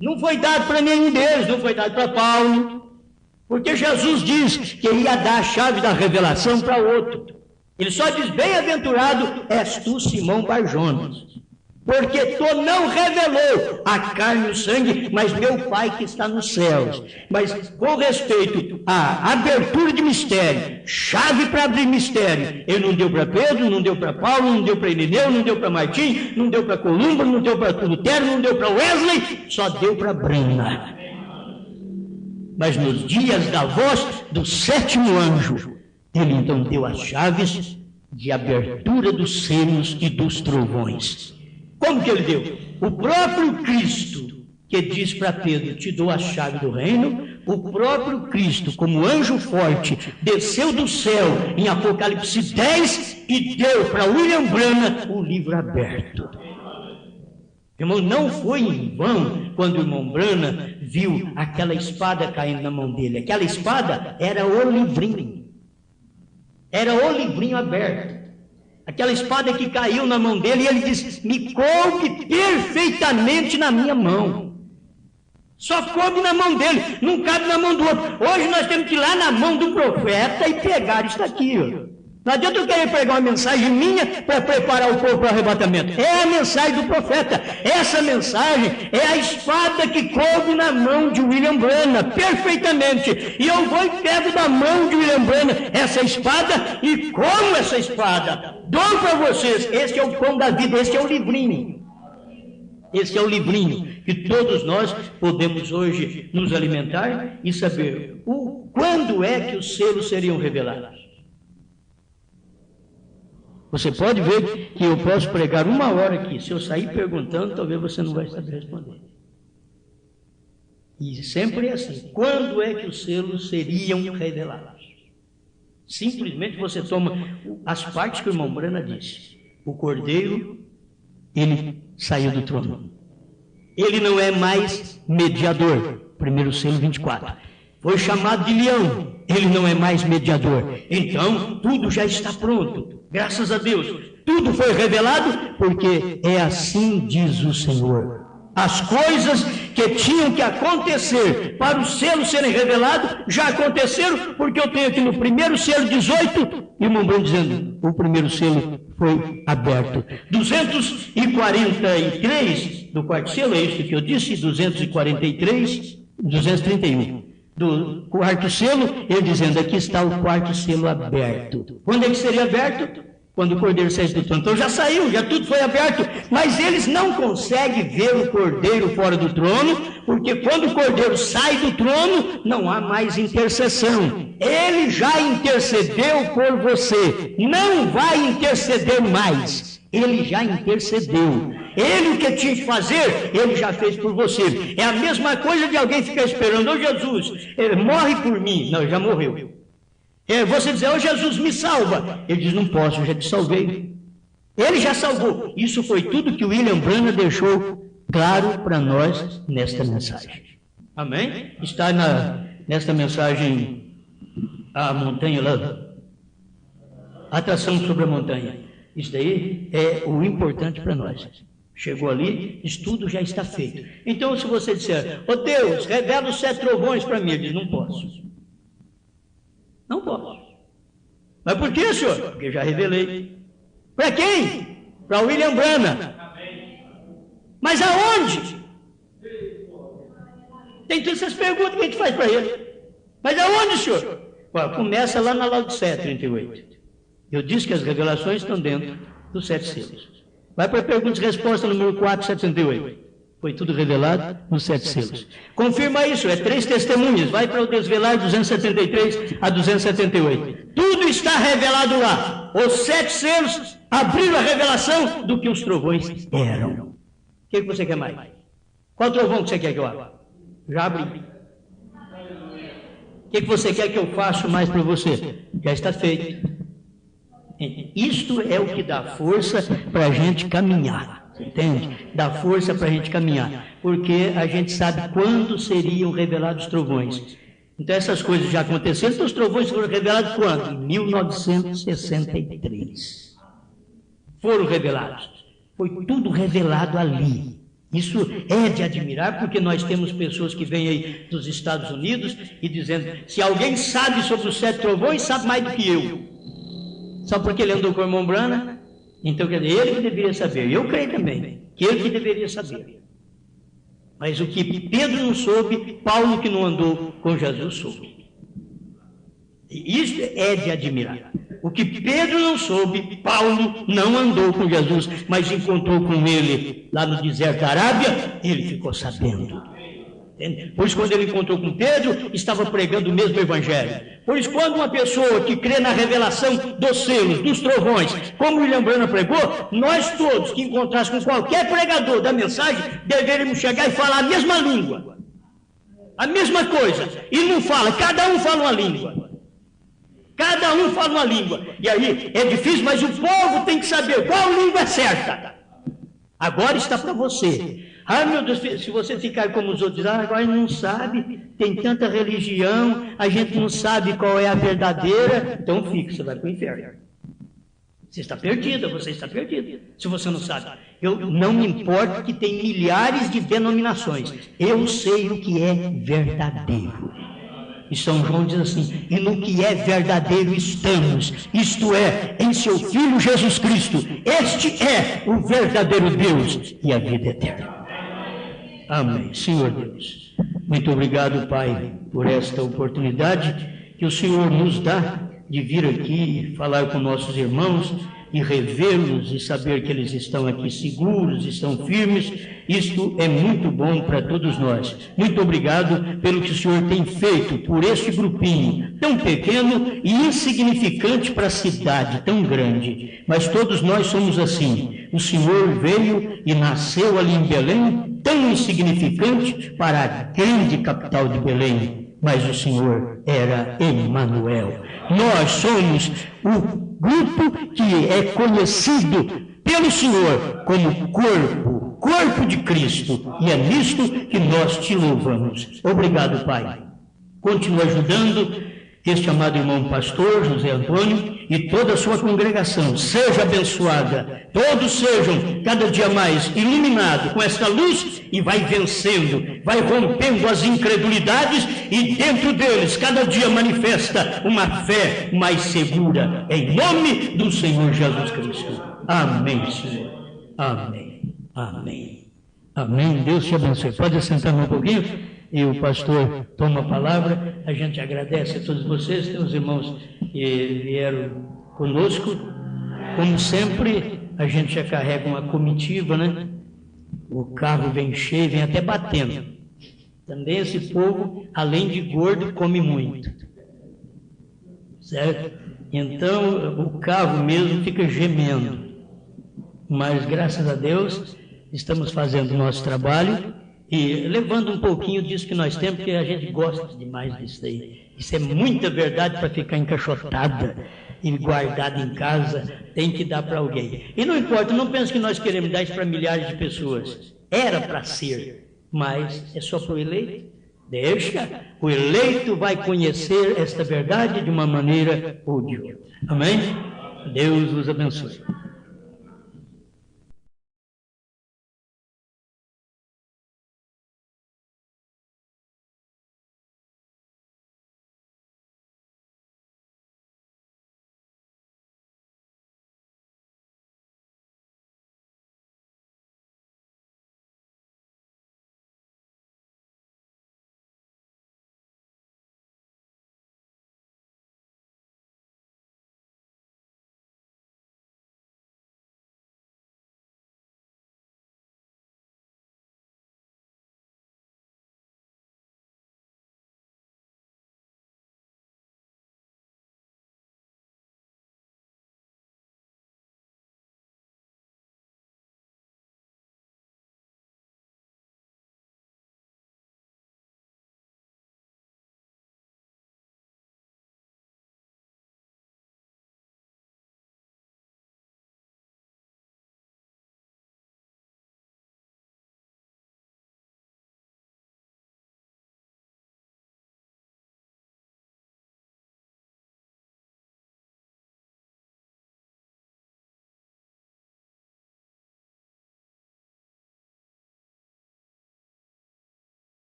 não foi dado para nenhum deles, não foi dado para Paulo, porque Jesus diz que ele ia dar a chave da revelação para outro. Ele só diz: bem-aventurado és tu, Simão Barjonas, porque tu não revelou a carne e o sangue, mas meu Pai que está nos céus. Mas com respeito à abertura de mistério, chave para abrir mistério, ele não deu para Pedro, não deu para Paulo, não deu para Irineu, não deu para Martim, não deu para Columba, não deu para Lutero, não deu para Wesley, só deu para Brana. Mas nos dias da voz do sétimo anjo, ele então deu as chaves de abertura dos selos e dos trovões. Como que ele deu? O próprio Cristo, que diz para Pedro: te dou a chave do reino. O próprio Cristo, como anjo forte, desceu do céu em Apocalipse 10 e deu para William Branham o livro aberto. Irmão, não foi em vão quando o irmão Branham viu aquela espada caindo na mão dele. Aquela espada era o livrinho. Era o livrinho aberto. Aquela espada que caiu na mão dele, e ele disse: me coube perfeitamente na minha mão. Só coube na mão dele, não cabe na mão do outro. Hoje nós temos que ir lá na mão do profeta e pegar isso aqui, ó. Não adianta eu querer pegar uma mensagem minha para preparar o povo para o arrebatamento. É a mensagem do profeta. Essa mensagem é a espada que coube na mão de William Branham, perfeitamente. E eu vou e pego da mão de William Branham essa espada e como essa espada. Dou para vocês. Esse é o pão da vida, esse é o livrinho. Esse é o livrinho que todos nós podemos hoje nos alimentar e saber quando é que os selos seriam revelados. Você pode ver que eu posso pregar 1 hora aqui. Se eu sair perguntando, talvez você não vai saber responder. E sempre é assim. Quando é que os selos seriam revelados? Simplesmente você toma as partes que o irmão Branham disse. O cordeiro, ele saiu do trono. Ele não é mais mediador. 1 selo 24. Foi chamado de leão. Ele não é mais mediador. Então, tudo já está pronto. Graças a Deus, tudo foi revelado, porque é assim diz o Senhor. As coisas que tinham que acontecer para os selos serem revelados, já aconteceram, porque eu tenho aqui no 1 selo 18, e o irmão dizendo, o 1 selo foi aberto. 243 do 4º selo, é isso que eu disse, 243, 231. Do 4º selo, ele dizendo, aqui está o 4º selo aberto. Quando é que seria aberto? Quando o cordeiro saísse do trono. Então já saiu, já tudo foi aberto, mas eles não conseguem ver o cordeiro fora do trono, porque quando o cordeiro sai do trono, não há mais intercessão. Ele já intercedeu por você, não vai interceder mais. Ele já intercedeu. Ele o que tinha que fazer, ele já fez por você. É a mesma coisa de alguém ficar esperando: ô Jesus, morre por mim. Não, já morreu. Você dizer: ô Jesus, me salva. Ele diz: não posso, eu já te salvei. Ele já salvou. Isso foi tudo que o William Branham deixou claro para nós nesta mensagem. Amém? Está nesta mensagem a montanha lá. Atração sobre a montanha. Isso daí é o importante para nós. Chegou ali, estudo já está feito. Então, se você disser: ô Deus, revela os 7 trovões para mim, ele diz: não posso. Não posso. Mas por que, senhor? Porque já revelei. Para quem? Para William Branham. Mas aonde? Tem todas essas perguntas que a gente faz para ele. Mas aonde, senhor? Começa lá na Laodiceia 38. Eu disse que as revelações estão dentro dos 7 selos. Vai para a pergunta e resposta número 478. Foi tudo revelado nos 7 selos. Confirma isso, é 3 testemunhas. Vai para o desvelar 273 a 278. Tudo está revelado lá. Os 7 selos abriram a revelação do que os trovões eram. O que você quer mais? Qual trovão que você quer que eu abra? Já abri. O que você quer que eu faça mais para você? Já está feito. Isto é o que dá força para a gente caminhar, entende? Dá força para a gente caminhar, porque a gente sabe quando seriam revelados os trovões. Então essas coisas já aconteceram, então os trovões foram revelados quando? Em 1963. Foram revelados. Foi tudo revelado ali. Isso é de admirar, porque nós temos pessoas que vêm aí dos Estados Unidos e dizendo, se alguém sabe sobre os 7 trovões, sabe mais do que eu. Só porque ele andou com o irmão Brana, então quer dizer, ele que deveria saber. Eu creio também, que ele que deveria saber. Mas o que Pedro não soube, Paulo que não andou com Jesus soube. E isso é de admirar. O que Pedro não soube, Paulo não andou com Jesus, mas encontrou com ele lá no deserto da Arábia, ele ficou sabendo. Pois quando ele encontrou com Pedro, estava pregando o mesmo evangelho. Pois quando uma pessoa que crê na revelação dos selos, dos trovões, como William Branham pregou, nós todos que encontrassem com qualquer pregador da mensagem, deveríamos chegar e falar a mesma língua. A mesma coisa. E não fala, cada um fala uma língua. Cada um fala uma língua. E aí é difícil, mas o povo tem que saber qual língua é certa. Agora está para você. Ah, meu Deus, se você ficar como os outros, agora não sabe, tem tanta religião, a gente não sabe qual é a verdadeira, então fica, você vai para o inferno. Você está perdida, você está perdido, se você não sabe. Eu não me importo que tem milhares de denominações, eu sei o que é verdadeiro. E São João diz assim, e no que é verdadeiro estamos, isto é, em seu Filho Jesus Cristo. Este é o verdadeiro Deus e a vida eterna. Amém. Senhor Deus, muito obrigado, Pai, por esta oportunidade que o Senhor nos dá de vir aqui falar com nossos irmãos e revê-los e saber que eles estão aqui seguros, estão firmes. Isto é muito bom para todos nós. Muito obrigado pelo que o Senhor tem feito por este grupinho tão pequeno e insignificante para a cidade tão grande. Mas todos nós somos assim. O Senhor veio e nasceu ali em Belém, tão insignificante para a grande capital de Belém. Mas o Senhor era Emanuel. Nós somos o grupo que é conhecido pelo Senhor como corpo de Cristo. E é nisto que nós te louvamos. Obrigado, Pai. Continua ajudando este amado irmão pastor José Antônio e toda a sua congregação. Seja abençoada. Todos sejam cada dia mais iluminados com esta luz e vai vencendo, vai rompendo as incredulidades e dentro deles cada dia manifesta uma fé mais segura. Em nome do Senhor Jesus Cristo. Amém, Senhor. Amém. Amém. Amém. Deus te abençoe. Pode sentar um pouquinho e o pastor toma a palavra. A gente agradece a todos vocês, tem os irmãos que vieram conosco. Como sempre, a gente já carrega uma comitiva, né? O carro vem cheio, vem até batendo. Também esse povo, além de gordo, come muito. Certo? Então, o carro mesmo fica gemendo. Mas, graças a Deus, estamos fazendo o nosso trabalho e levando um pouquinho disso que nós temos, porque a gente gosta demais disso aí. Isso é muita verdade para ficar encaixotada e guardada em casa, tem que dar para alguém. E não importa, não pense que nós queremos dar isso para milhares de pessoas. Era para ser, mas é só para o eleito. Deixa, o eleito vai conhecer esta verdade de uma maneira ou de outra. Amém? Deus os abençoe.